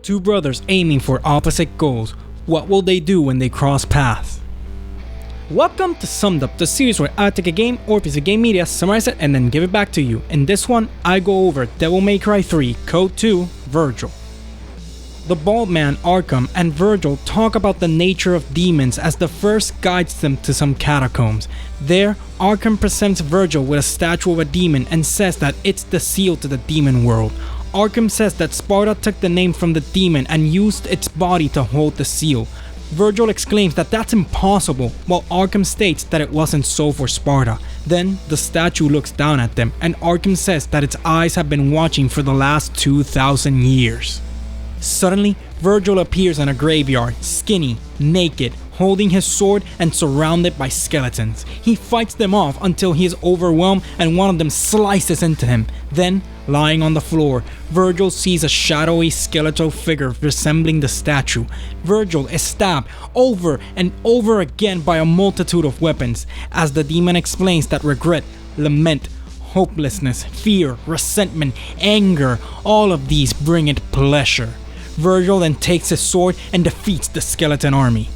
Two brothers aiming for opposite goals. What will they do when they cross paths? Welcome to Summed Up, the series where I take a game or piece of game media, summarize it, and then give it back to you. In this one, I go over Devil May Cry 3, Code 2, Vergil. The bald man Arkham and Vergil talk about the nature of demons as the first guides them to some catacombs. There, Arkham presents Vergil with a statue of a demon and says that it's the seal to the demon world. Arkham says that Sparta took the name from the demon and used its body to hold the seal. Vergil exclaims that that's impossible, while Arkham states that it wasn't so for Sparta. Then, the statue looks down at them, and Arkham says that its eyes have been watching for the last 2,000 years. Suddenly, Vergil appears in a graveyard, skinny, naked, holding his sword and surrounded by skeletons. He fights them off until he is overwhelmed and one of them slices into him. Then, lying on the floor, Vergil sees a shadowy skeletal figure resembling the statue. Vergil is stabbed over and over again by a multitude of weapons, as the demon explains that regret, lament, hopelessness, fear, resentment, anger, all of these bring it pleasure. Vergil then takes his sword and defeats the skeleton army.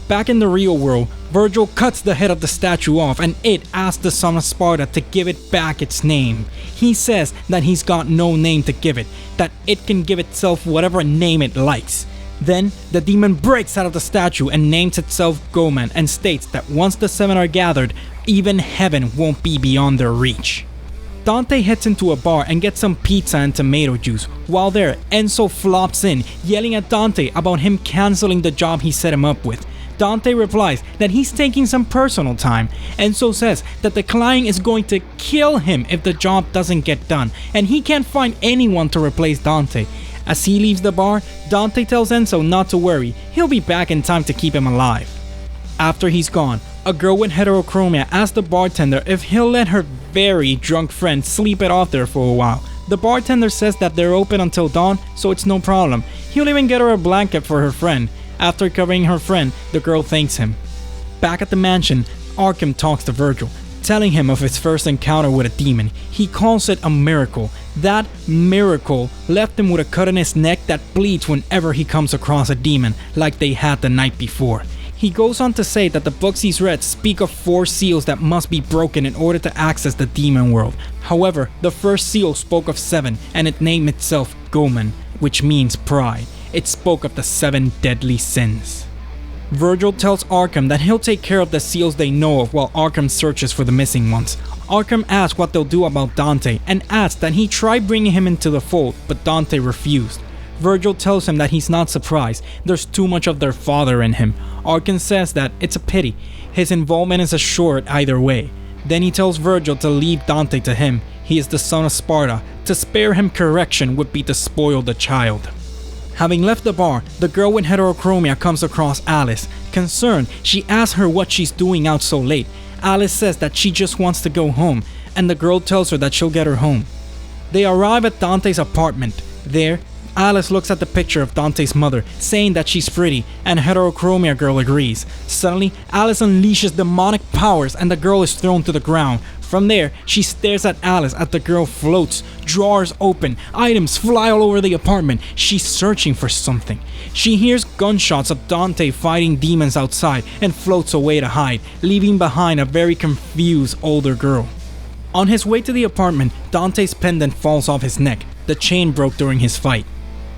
Back in the real world, Vergil cuts the head of the statue off and it asks the son of Sparta to give it back its name. He says that he's got no name to give it, that it can give itself whatever name it likes. Then, the demon breaks out of the statue and names itself Goman and states that once the seven are gathered, even heaven won't be beyond their reach. Dante heads into a bar and gets some pizza and tomato juice. While there, Enzo flops in, yelling at Dante about him canceling the job he set him up with. Dante replies that he's taking some personal time. Enzo says that the client is going to kill him if the job doesn't get done, and he can't find anyone to replace Dante. As he leaves the bar, Dante tells Enzo not to worry, he'll be back in time to keep him alive. After he's gone, a girl with heterochromia asks the bartender if he'll let her very drunk friend sleep it off there for a while. The bartender says that they're open until dawn, so it's no problem. He'll even get her a blanket for her friend. After covering her friend, the girl thanks him. Back at the mansion, Arkham talks to Vergil, telling him of his first encounter with a demon. He calls it a miracle. That miracle left him with a cut in his neck that bleeds whenever he comes across a demon, like they had the night before. He goes on to say that the books he's read speak of 4 seals that must be broken in order to access the demon world. However, the first seal spoke of 7, and it named itself Goman, which means pride. It spoke of the 7 deadly sins. Vergil tells Arkham that he'll take care of the seals they know of while Arkham searches for the missing ones. Arkham asks what they'll do about Dante and asks that he try bringing him into the fold, but Dante refused. Vergil tells him that he's not surprised, there's too much of their father in him. Arkham says that it's a pity, his involvement is assured either way. Then he tells Vergil to leave Dante to him, he is the son of Sparta, to spare him correction would be to spoil the child. Having left the bar, the girl with heterochromia comes across Alice. Concerned, she asks her what she's doing out so late. Alice says that she just wants to go home, and the girl tells her that she'll get her home. They arrive at Dante's apartment. There, Alice looks at the picture of Dante's mother, saying that she's pretty, and heterochromia girl agrees. Suddenly, Alice unleashes demonic powers and the girl is thrown to the ground. From there, she stares at Alice as the girl floats, drawers open, items fly all over the apartment. She's searching for something. She hears gunshots of Dante fighting demons outside and floats away to hide, leaving behind a very confused older girl. On his way to the apartment, Dante's pendant falls off his neck. The chain broke during his fight.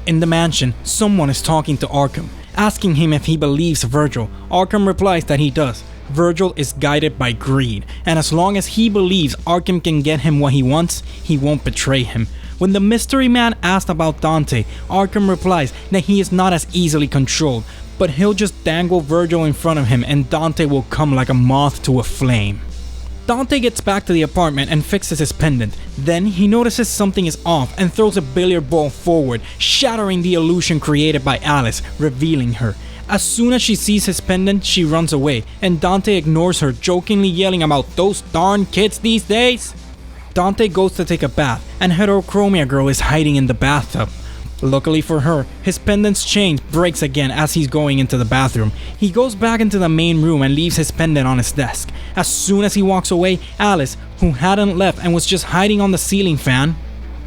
In the mansion, someone is talking to Arkham, asking him if he believes Vergil. Arkham replies that he does. Vergil is guided by greed, and as long as he believes Arkham can get him what he wants, he won't betray him. When the mystery man asked about Dante, Arkham replies that he is not as easily controlled, but he'll just dangle Vergil in front of him and Dante will come like a moth to a flame. Dante gets back to the apartment and fixes his pendant. Then he notices something is off and throws a billiard ball forward, shattering the illusion created by Alice, revealing her. As soon as she sees his pendant, she runs away, and Dante ignores her, jokingly yelling about those darn kids these days. Dante goes to take a bath, and heterochromia girl is hiding in the bathtub. Luckily for her, his pendant's chain breaks again as he's going into the bathroom. He goes back into the main room and leaves his pendant on his desk. As soon as he walks away, Alice, who hadn't left and was just hiding on the ceiling fan,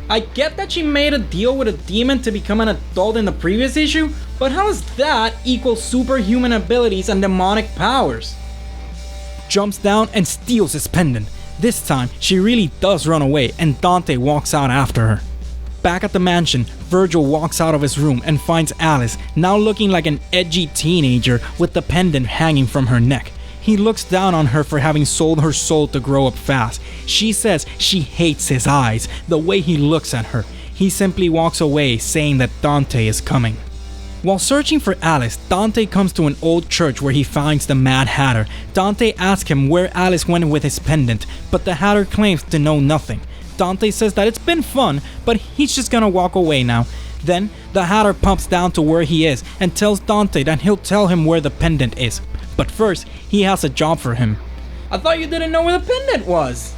I get that she made a deal with a demon to become an adult in the previous issue, but how does that equal superhuman abilities and demonic powers? Jumps down and steals his pendant. This time, she really does run away and Dante walks out after her. Back at the mansion, Vergil walks out of his room and finds Alice, now looking like an edgy teenager with the pendant hanging from her neck. He looks down on her for having sold her soul to grow up fast. She says she hates his eyes, the way he looks at her. He simply walks away, saying that Dante is coming. While searching for Alice, Dante comes to an old church where he finds the Mad Hatter. Dante asks him where Alice went with his pendant, but the Hatter claims to know nothing. Dante says that it's been fun, but he's just gonna walk away now. Then, the Hatter pumps down to where he is and tells Dante that he'll tell him where the pendant is. But first, he has a job for him. I thought you didn't know where the pendant was.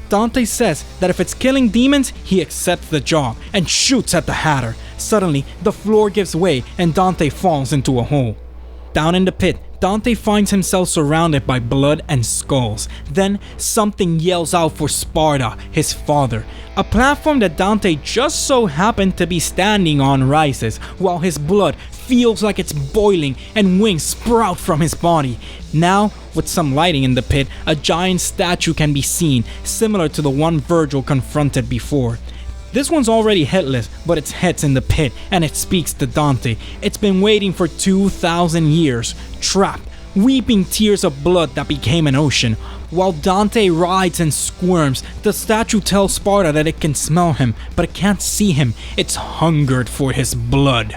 Dante says that if it's killing demons, he accepts the job and shoots at the Hatter. Suddenly, the floor gives way and Dante falls into a hole. Down in the pit, Dante finds himself surrounded by blood and skulls. Then, something yells out for Sparta, his father. A platform that Dante just so happened to be standing on rises, while his blood feels like it's boiling and wings sprout from his body. Now, with some lighting in the pit, a giant statue can be seen, similar to the one Vergil confronted before. This one's already headless, but its head's in the pit and it speaks to Dante. It's been waiting for 2,000 years, trapped, weeping tears of blood that became an ocean. While Dante writhes and squirms, the statue tells Sparta that it can smell him, but it can't see him. It's hungered for his blood.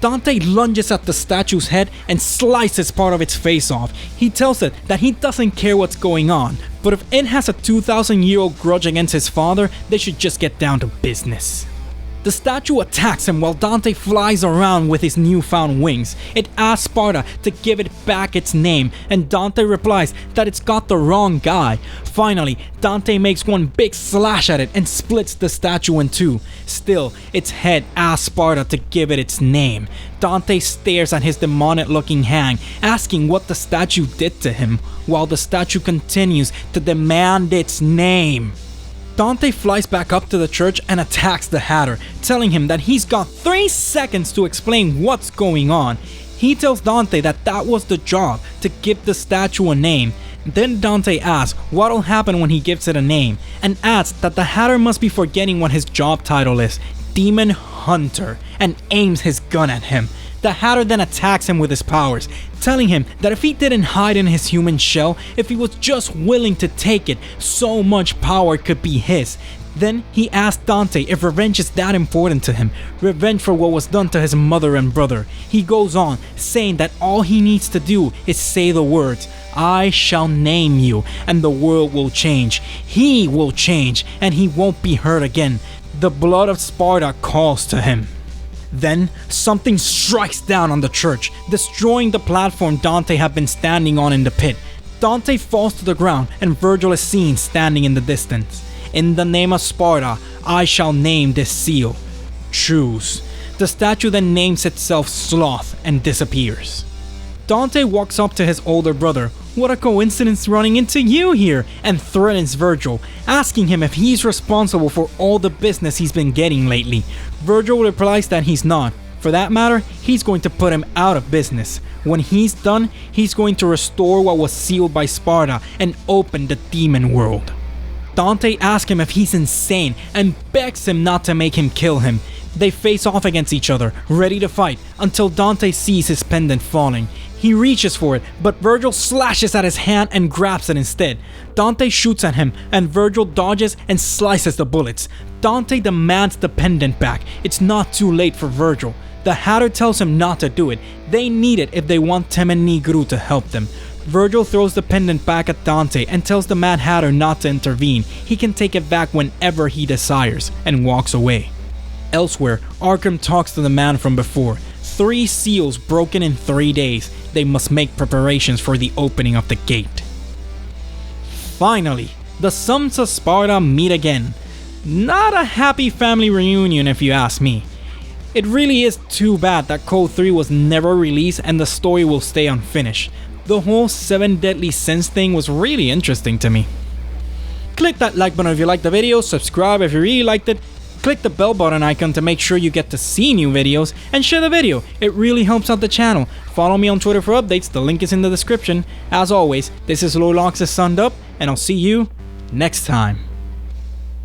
Dante lunges at the statue's head and slices part of its face off. He tells it that he doesn't care what's going on, but if it has a 2,000-year-old grudge against his father, they should just get down to business. The statue attacks him while Dante flies around with his newfound wings. It asks Sparta to give it back its name, and Dante replies that it's got the wrong guy. Finally, Dante makes one big slash at it and splits the statue in two. Still, its head asks Sparta to give it its name. Dante stares at his demonic-looking hand, asking what the statue did to him, while the statue continues to demand its name. Dante flies back up to the church and attacks the Hatter, telling him that he's got 3 seconds to explain what's going on. He tells Dante that that was the job, to give the statue a name. Then Dante asks what'll happen when he gives it a name, and adds that the Hatter must be forgetting what his job title is, Demon Hunter, and aims his gun at him. The Hatter then attacks him with his powers, telling him that if he didn't hide in his human shell, if he was just willing to take it, so much power could be his. Then he asks Dante if revenge is that important to him, revenge for what was done to his mother and brother. He goes on, saying that all he needs to do is say the words, "I shall name you," and the world will change. He will change, and he won't be hurt again. The blood of Sparta calls to him. Then, something strikes down on the church, destroying the platform Dante had been standing on in the pit. Dante falls to the ground and Vergil is seen standing in the distance. "In the name of Sparta, I shall name this seal. Choose." The statue then names itself Sloth and disappears. Dante walks up to his older brother. "What a coincidence running into you here," and threatens Vergil, asking him if he's responsible for all the business he's been getting lately. Vergil replies that he's not. For that matter, he's going to put him out of business. When he's done, he's going to restore what was sealed by Sparta and open the demon world. Dante asks him if he's insane and begs him not to make him kill him. They face off against each other, ready to fight, until Dante sees his pendant falling. He reaches for it, but Vergil slashes at his hand and grabs it instead. Dante shoots at him, and Vergil dodges and slices the bullets. Dante demands the pendant back. It's not too late for Vergil. The Hatter tells him not to do it. They need it if they want Tem and Nigru to help them. Vergil throws the pendant back at Dante and tells the Mad Hatter not to intervene. He can take it back whenever he desires, and walks away. Elsewhere, Arkham talks to the man from before. 3 seals broken in 3 days. They must make preparations for the opening of the gate. Finally, the sons of Sparta meet again. Not a happy family reunion if you ask me. It really is too bad that Code 3 was never released and the story will stay unfinished. The whole 7 deadly sins thing was really interesting to me. Click that like button if you liked the video, subscribe if you really liked it, Click the bell button icon to make sure you get to see new videos, and share the video, it really helps out the channel. Follow me on Twitter for updates, the link is in the description. As always, this is Lolox Sunned Up, and I'll see you next time.